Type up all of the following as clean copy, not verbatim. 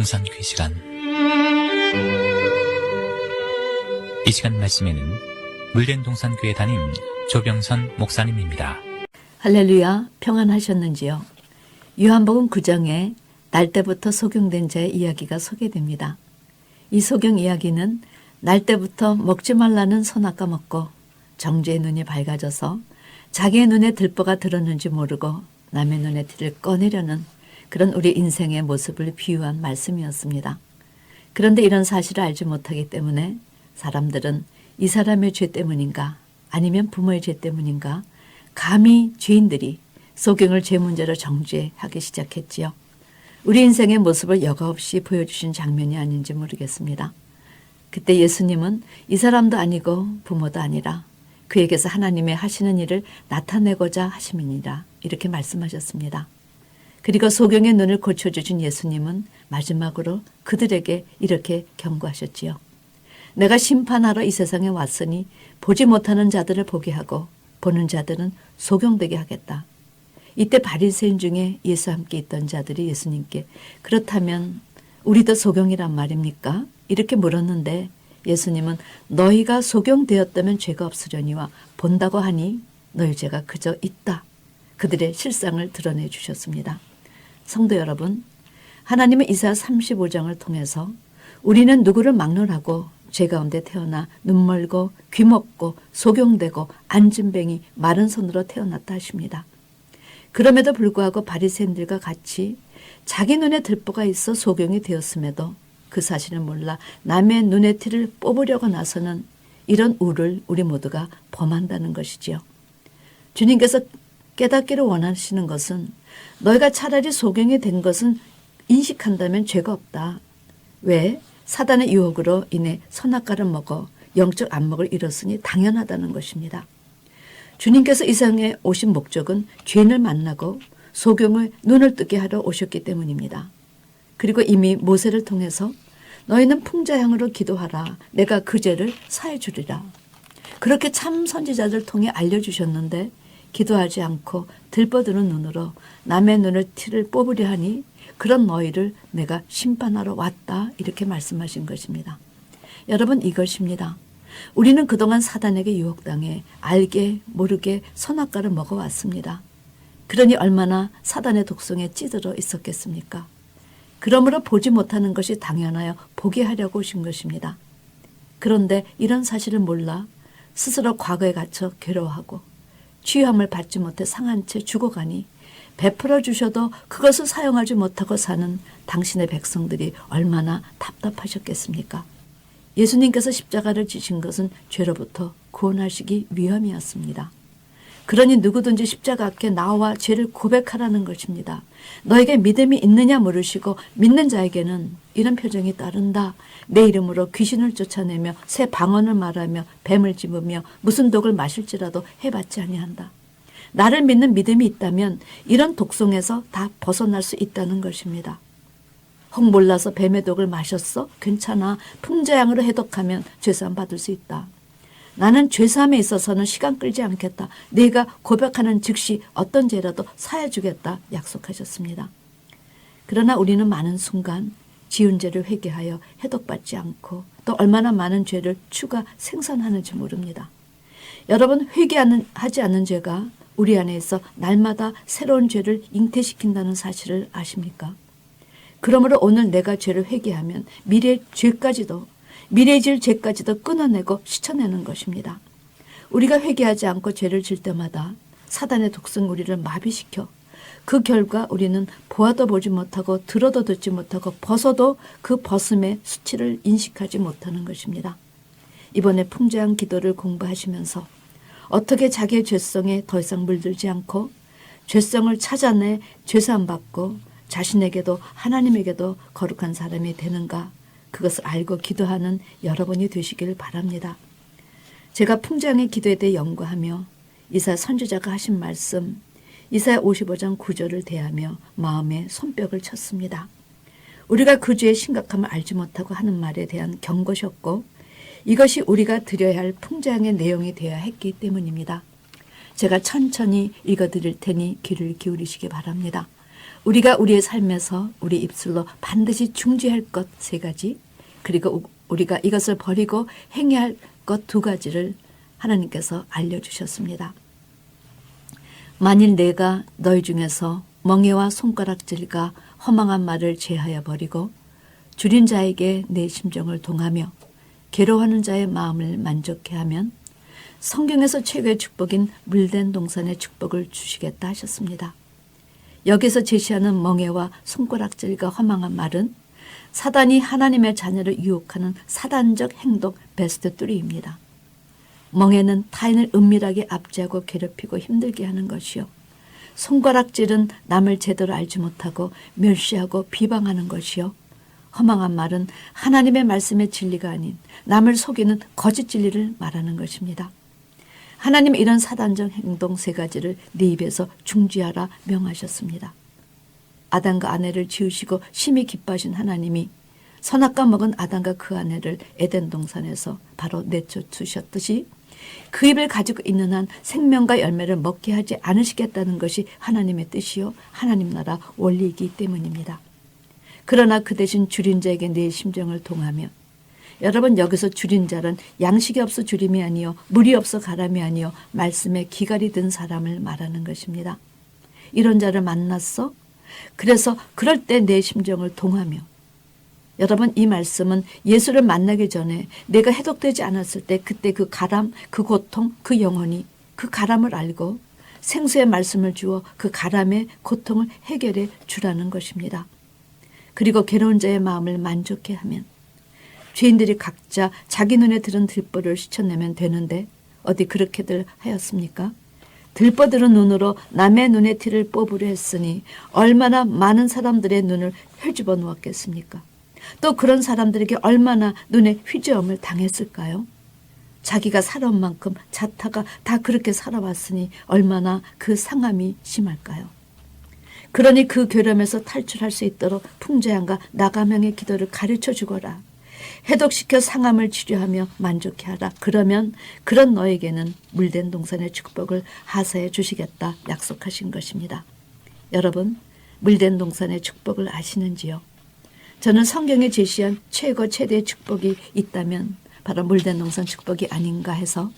동산교회 시간. 이 시간 말씀에는 물된 동산교회 담임 조병선 목사님입니다. 할렐루야, 평안하셨는지요? 요한복음 9장에 날 때부터 소경된 자의 이야기가 소개됩니다. 이 소경 이야기는 날 때부터 먹지 말라는 선악과 먹고 정죄의 눈이 밝아져서 자기의 눈에 들보가 들었는지 모르고 남의 눈에 티를 꺼내려는 그런 우리 인생의 모습을 비유한 말씀이었습니다. 그런데 이런 사실을 알지 못하기 때문에 사람들은 이 사람의 죄 때문인가 아니면 부모의 죄 때문인가 감히 죄인들이 소경을 죄 문제로 정죄하기 시작했지요. 우리 인생의 모습을 여과 없이 보여주신 장면이 아닌지 모르겠습니다. 그때 예수님은 이 사람도 아니고 부모도 아니라 그에게서 하나님의 하시는 일을 나타내고자 하심이니라 이렇게 말씀하셨습니다. 그리고 소경의 눈을 고쳐주신 예수님은 마지막으로 그들에게 이렇게 경고하셨지요. 내가 심판하러 이 세상에 왔으니 보지 못하는 자들을 보게 하고 보는 자들은 소경되게 하겠다. 이때 바리새인 중에 예수와 함께 있던 자들이 예수님께 그렇다면 우리도 소경이란 말입니까? 이렇게 물었는데 예수님은 너희가 소경되었다면 죄가 없으려니와 본다고 하니 너희 죄가 그저 있다. 그들의 실상을 드러내 주셨습니다. 성도 여러분, 하나님은 이사야 35장을 통해서 우리는 누구를 막론하고 죄 가운데 태어나 눈멀고 귀먹고 소경되고 앉은뱅이 마른 손으로 태어났다 하십니다. 그럼에도 불구하고 바리새인들과 같이 자기 눈에 들보가 있어 소경이 되었음에도 그 사실을 몰라 남의 눈의 티를 뽑으려고 나서는 이런 우를 우리 모두가 범한다는 것이지요. 주님께서 깨닫기를 원하시는 것은 너희가 차라리 소경이 된 것은 인식한다면 죄가 없다. 왜? 사단의 유혹으로 인해 선악과를 먹어 영적 안목을 잃었으니 당연하다는 것입니다. 주님께서 이 세상에 오신 목적은 죄인을 만나고 소경의 눈을 뜨게 하러 오셨기 때문입니다. 그리고 이미 모세를 통해서 너희는 풍자향으로 기도하라. 내가 그 죄를 사해 주리라. 그렇게 참 선지자들 통해 알려주셨는데 기도하지 않고 들뻗드는 눈으로 남의 눈을 티를 뽑으려 하니 그런 너희를 내가 심판하러 왔다. 이렇게 말씀하신 것입니다. 여러분 이것입니다. 우리는 그동안 사단에게 유혹당해 알게 모르게 선악과를 먹어왔습니다. 그러니 얼마나 사단의 독성에 찌들어 있었겠습니까? 그러므로 보지 못하는 것이 당연하여 보게 하려고 오신 것입니다. 그런데 이런 사실을 몰라 스스로 과거에 갇혀 괴로워하고 취함을 받지 못해 상한 채 죽어가니 베풀어 주셔도 그것을 사용하지 못하고 사는 당신의 백성들이 얼마나 답답하셨겠습니까? 예수님께서 십자가를 지신 것은 죄로부터 구원하시기 위함이었습니다. 그러니 누구든지 십자가 앞에 나와 죄를 고백하라는 것입니다. 너에게 믿음이 있느냐 물으시고 믿는 자에게는 이런 표정이 따른다. 내 이름으로 귀신을 쫓아내며 새 방언을 말하며 뱀을 집으며 무슨 독을 마실지라도 해봤지 아니한다. 나를 믿는 믿음이 있다면 이런 독성에서 다 벗어날 수 있다는 것입니다. 혹 몰라서 뱀의 독을 마셨어? 괜찮아. 풍자향으로 해독하면 죄사함 받을 수 있다. 나는 죄사함에 있어서는 시간 끌지 않겠다. 네가 고백하는 즉시 어떤 죄라도 사해 주겠다 약속하셨습니다. 그러나 우리는 많은 순간 지은 죄를 회개하여 해독받지 않고 또 얼마나 많은 죄를 추가 생산하는지 모릅니다. 여러분 회개하지 않는 죄가 우리 안에 있어 날마다 새로운 죄를 잉태시킨다는 사실을 아십니까? 그러므로 오늘 내가 죄를 회개하면 미래의 죄까지도 미래에 질 죄까지도 끊어내고 씻어내는 것입니다. 우리가 회개하지 않고 죄를 질 때마다 사단의 독성 우리를 마비시켜 그 결과 우리는 보아도 보지 못하고 들어도 듣지 못하고 벗어도 그 벗음의 수치를 인식하지 못하는 것입니다. 이번에 풍자향 기도를 공부하시면서 어떻게 자기의 죄성에 더 이상 물들지 않고 죄성을 찾아내 죄사함 받고 자신에게도 하나님에게도 거룩한 사람이 되는가 그것을 알고 기도하는 여러분이 되시길 바랍니다. 제가 풍자향의 기도에 대해 연구하며 이사야 선지자가 하신 말씀 이사야 55장 9절을 대하며 마음에 손뼉을 쳤습니다. 우리가 그 죄의 심각함을 알지 못하고 하는 말에 대한 경고셨고 이것이 우리가 드려야 할 풍자향의 내용이 되어야 했기 때문입니다. 제가 천천히 읽어드릴 테니 귀를 기울이시기 바랍니다. 우리가 우리의 삶에서 우리 입술로 반드시 중지할 것 3가지, 그리고 우리가 이것을 버리고 행해야 할 것 2가지를 하나님께서 알려주셨습니다. 만일 내가 너희 중에서 멍에와 손가락질과 허망한 말을 제하여 버리고 줄인 자에게 내 심정을 동하며 괴로워하는 자의 마음을 만족해 하면 성경에서 최고의 축복인 물된 동산의 축복을 주시겠다 하셨습니다. 여기서 제시하는 멍에와 손가락질과 허망한 말은 사단이 하나님의 자녀를 유혹하는 사단적 행동 베스트 3입니다. 멍에는 타인을 은밀하게 압제하고 괴롭히고 힘들게 하는 것이요. 손가락질은 남을 제대로 알지 못하고 멸시하고 비방하는 것이요. 허망한 말은 하나님의 말씀의 진리가 아닌 남을 속이는 거짓 진리를 말하는 것입니다. 하나님은 이런 사단적 행동 3가지를 네 입에서 중지하라 명하셨습니다. 아담과 아내를 지으시고 심히 기뻐하신 하나님이 선악과 먹은 아담과 그 아내를 에덴 동산에서 바로 내쫓으셨듯이 그 입을 가지고 있는 한 생명과 열매를 먹게 하지 않으시겠다는 것이 하나님의 뜻이요 하나님 나라 원리이기 때문입니다. 그러나 그 대신 줄인 자에게 내 심정을 동하며, 여러분 여기서 줄인 자는 양식이 없어 줄임이 아니요 물이 없어 가람이 아니요 말씀에 기갈이 든 사람을 말하는 것입니다. 이런 자를 만났어? 그래서 그럴 때 내 심정을 동하며, 여러분 이 말씀은 예수를 만나기 전에 내가 해독되지 않았을 때 그때 그 가람, 그 고통, 그 영혼이 그 가람을 알고 생수의 말씀을 주어 그 가람의 고통을 해결해 주라는 것입니다. 그리고 괴로운 자의 마음을 만족해 하면, 죄인들이 각자 자기 눈에 들은 들보를 씻어내면 되는데 어디 그렇게들 하였습니까? 들보들은 눈으로 남의 눈의 티를 뽑으려 했으니 얼마나 많은 사람들의 눈을 휘집어 놓았겠습니까? 또 그런 사람들에게 얼마나 눈에 휘저음을 당했을까요? 자기가 살아온 만큼 자타가 다 그렇게 살아왔으니 얼마나 그 상함이 심할까요? 그러니 그 괴로움에서 탈출할 수 있도록 풍자양과 나가명의 기도를 가르쳐 주거라. 해독시켜 상함을 치료하며 만족해 하라. 그러면 그런 너에게는 물된 동산의 축복을 하사해 주시겠다 약속하신 것입니다. 여러분, 물된 동산의 축복을 아시는지요? 저는 성경에 제시한 최고 최대의 축복이 있다면 바로 물된 동산 축복이 아닌가 해서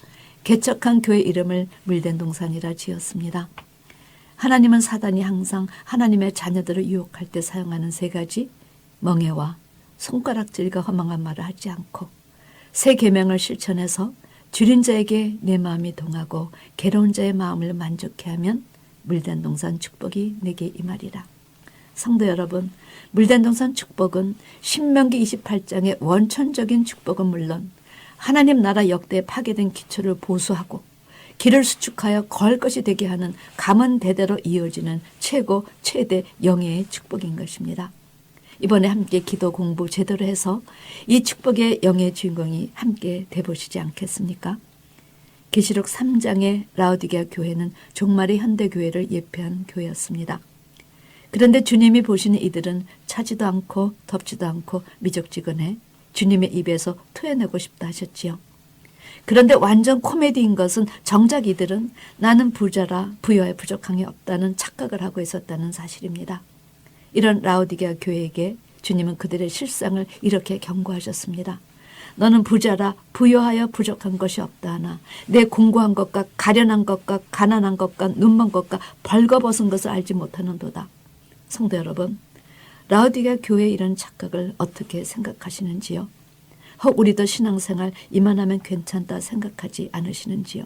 개척한 교회 이름을 물된 동산이라 지었습니다. 하나님은 사단이 항상 하나님의 자녀들을 유혹할 때 사용하는 3가지, 멍에와 손가락질과 허망한 말을 하지 않고 3 계명을 실천해서 줄인 자에게 내 마음이 동하고 괴로운 자의 마음을 만족해 하면 물된 동산 축복이 내게 임하리라. 성도 여러분, 물된 동산 축복은 신명기 28장의 원천적인 축복은 물론 하나님 나라 역대에 파괴된 기초를 보수하고 길을 수축하여 거할 것이 되게 하는 가문 대대로 이어지는 최고 최대 영예의 축복인 것입니다. 이번에 함께 기도 공부 제대로 해서 이 축복의 영예의 주인공이 함께 돼보시지 않겠습니까? 계시록 3장의 라오디게아 교회는 종말의 현대교회를 예표한 교회였습니다. 그런데 주님이 보시는 이들은 차지도 않고 덥지도 않고 미적지근해 주님의 입에서 토해내고 싶다 하셨지요. 그런데 완전 코미디인 것은 정작 이들은 나는 부자라 부여에 부족함이 없다는 착각을 하고 있었다는 사실입니다. 이런 라오디게아 교회에게 주님은 그들의 실상을 이렇게 경고하셨습니다. 너는 부자라 부여하여 부족한 것이 없다 하나 내 공고한 것과 가련한 것과 가난한 것과 눈먼 것과 벌거벗은 것을 알지 못하는도다. 성도 여러분, 라오디게아 교회의 이런 착각을 어떻게 생각하시는지요? 혹 우리도 신앙생활 이만하면 괜찮다 생각하지 않으시는지요?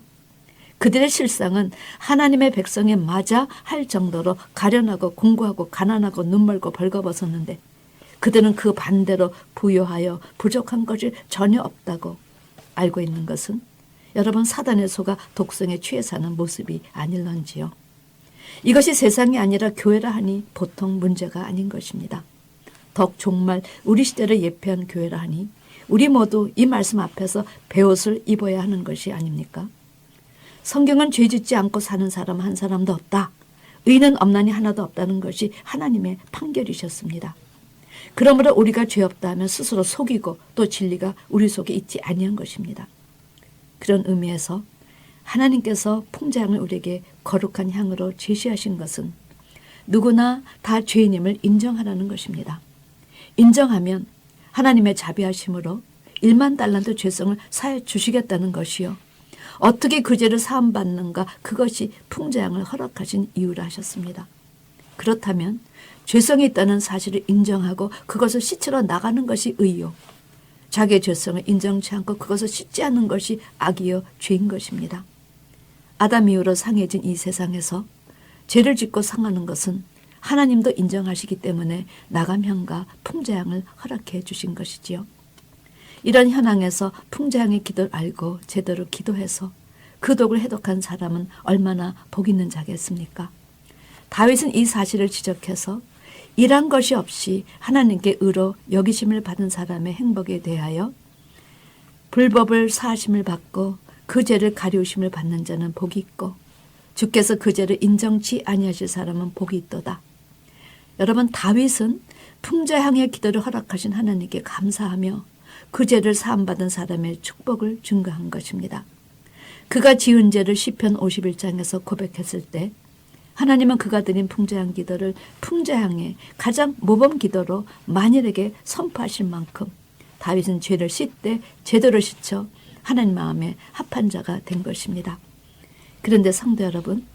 그들의 실상은 하나님의 백성에 맞아 할 정도로 가련하고 공고하고 가난하고 눈멀고 벌거벗었는데 그들은 그 반대로 부요하여 부족한 것이 전혀 없다고 알고 있는 것은 여러분 사단의 소가 독성에 취해 사는 모습이 아닐런지요. 이것이 세상이 아니라 교회라 하니 보통 문제가 아닌 것입니다. 더욱 정말 우리 시대를 예표한 교회라 하니 우리 모두 이 말씀 앞에서 베옷을 입어야 하는 것이 아닙니까? 성경은 죄 짓지 않고 사는 사람 한 사람도 없다. 의는 없나니 하나도 없다는 것이 하나님의 판결이셨습니다. 그러므로 우리가 죄 없다 하면 스스로 속이고 또 진리가 우리 속에 있지 아니한 것입니다. 그런 의미에서 하나님께서 풍자향을 우리에게 거룩한 향으로 제시하신 것은 누구나 다 죄인임을 인정하라는 것입니다. 인정하면 하나님의 자비하심으로 1만 달란트 죄성을 사해 주시겠다는 것이요. 어떻게 그 죄를 사함받는가, 그것이 풍자양을 허락하신 이유라 하셨습니다. 그렇다면 죄성이 있다는 사실을 인정하고 그것을 씻으러 나가는 것이 의요. 자기의 죄성을 인정치 않고 그것을 씻지 않는 것이 악이요 죄인 것입니다. 아담 이후로 상해진 이 세상에서 죄를 짓고 상하는 것은 하나님도 인정하시기 때문에 나감형과 풍자양을 허락해 주신 것이지요. 이런 현황에서 풍자양의 기도를 알고 제대로 기도해서 그 독을 해독한 사람은 얼마나 복 있는 자겠습니까? 다윗은 이 사실을 지적해서 일한 것이 없이 하나님께 의로 여기심을 받은 사람의 행복에 대하여 불법을 사하심을 받고 그 죄를 가리우심을 받는 자는 복이 있고 주께서 그 죄를 인정치 아니하실 사람은 복이 있도다. 여러분, 다윗은 풍자향의 기도를 허락하신 하나님께 감사하며 그 죄를 사함받은 사람의 축복을 증거한 것입니다. 그가 지은 죄를 시편 51장에서 고백했을 때 하나님은 그가 드린 풍자향 기도를 풍자향의 가장 모범 기도로 만일에게 선포하실 만큼 다윗은 죄를 씻되 제대로 씻어 하나님 마음에 합한 자가 된 것입니다. 그런데 성도 여러분,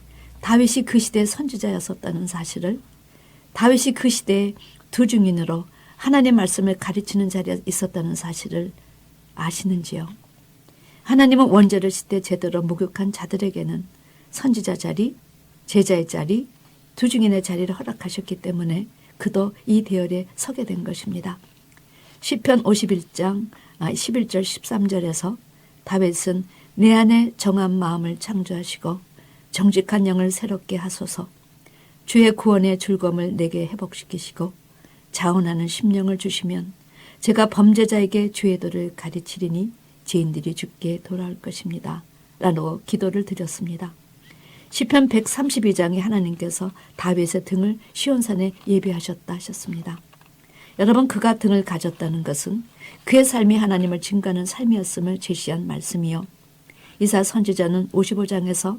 다윗이 그 시대의 선지자였었다는 사실을, 다윗이 그 시대의 두 증인으로 하나님 말씀을 가르치는 자리에 있었다는 사실을 아시는지요? 하나님은 원죄를 씻되 제대로 목욕한 자들에게는 선지자 자리, 제자의 자리, 두 증인의 자리를 허락하셨기 때문에 그도 이 대열에 서게 된 것입니다. 시편 51장 11절 13절에서 다윗은 내 안에 정한 마음을 창조하시고 정직한 영을 새롭게 하소서. 주의 구원의 즐거움을 내게 회복시키시고 자원하는 심령을 주시면 제가 범죄자에게 주의 도를 가르치리니 죄인들이 주께 돌아올 것입니다. 라고 기도를 드렸습니다. 시편 132장에 하나님께서 다윗의 등을 시온산에 예비하셨다 하셨습니다. 여러분, 그가 등을 가졌다는 것은 그의 삶이 하나님을 증거하는 삶이었음을 제시한 말씀이요. 이사 선지자는 55장에서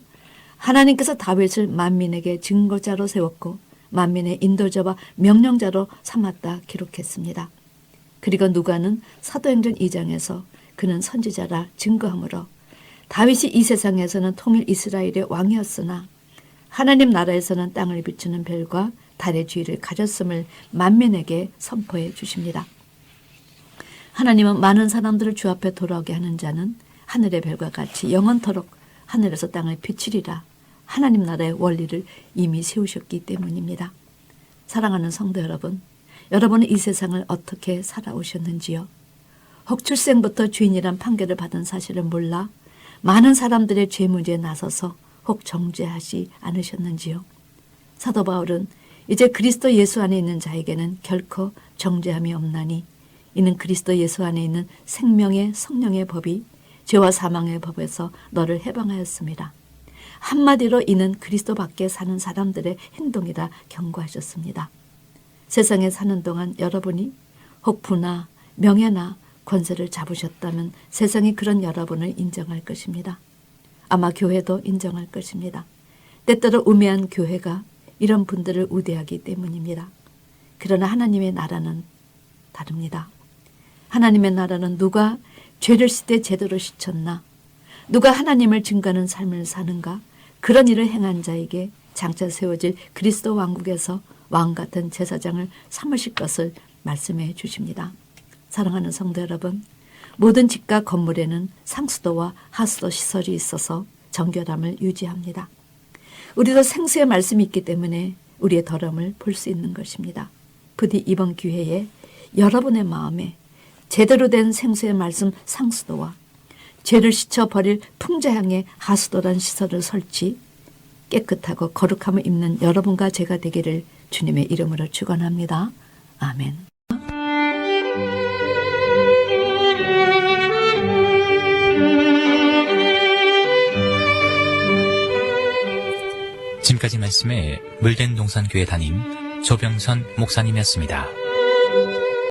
하나님께서 다윗을 만민에게 증거자로 세웠고 만민의 인도자와 명령자로 삼았다 기록했습니다. 그리고 누가는 사도행전 2장에서 그는 선지자라 증거하므로 다윗이 이 세상에서는 통일 이스라엘의 왕이었으나 하나님 나라에서는 땅을 비추는 별과 달의 주의를 가졌음을 만민에게 선포해 주십니다. 하나님은 많은 사람들을 주 앞에 돌아오게 하는 자는 하늘의 별과 같이 영원토록 하늘에서 땅을 비추리라. 하나님 나라의 원리를 이미 세우셨기 때문입니다. 사랑하는 성도 여러분, 여러분은 이 세상을 어떻게 살아오셨는지요? 혹 출생부터 주인이란 판결을 받은 사실을 몰라 많은 사람들의 죄 문제에 나서서 혹 정죄하지 않으셨는지요? 사도 바울은 이제 그리스도 예수 안에 있는 자에게는 결코 정죄함이 없나니 이는 그리스도 예수 안에 있는 생명의 성령의 법이 죄와 사망의 법에서 너를 해방하였습니다. 한마디로 이는 그리스도 밖에 사는 사람들의 행동이라 경고하셨습니다. 세상에 사는 동안 여러분이 혹 부나 명예나 권세를 잡으셨다면 세상이 그런 여러분을 인정할 것입니다. 아마 교회도 인정할 것입니다. 때때로 우매한 교회가 이런 분들을 우대하기 때문입니다. 그러나 하나님의 나라는 다릅니다. 하나님의 나라는 누가 죄를 씻되 제대로 씻었나, 누가 하나님을 증거하는 삶을 사는가, 그런 일을 행한 자에게 장차 세워질 그리스도 왕국에서 왕같은 제사장을 삼으실 것을 말씀해 주십니다. 사랑하는 성도 여러분, 모든 집과 건물에는 상수도와 하수도 시설이 있어서 정결함을 유지합니다. 우리도 생수의 말씀이 있기 때문에 우리의 더러움을 볼 수 있는 것입니다. 부디 이번 기회에 여러분의 마음에 제대로 된 생수의 말씀 상수도와 죄를 씻어버릴 풍자향의 하수도란 시설을 설치, 깨끗하고 거룩함을 입는 여러분과 제가 되기를 주님의 이름으로 축원합니다. 아멘. 지금까지 말씀에 물된 동산교회 담임 조병선 목사님이었습니다.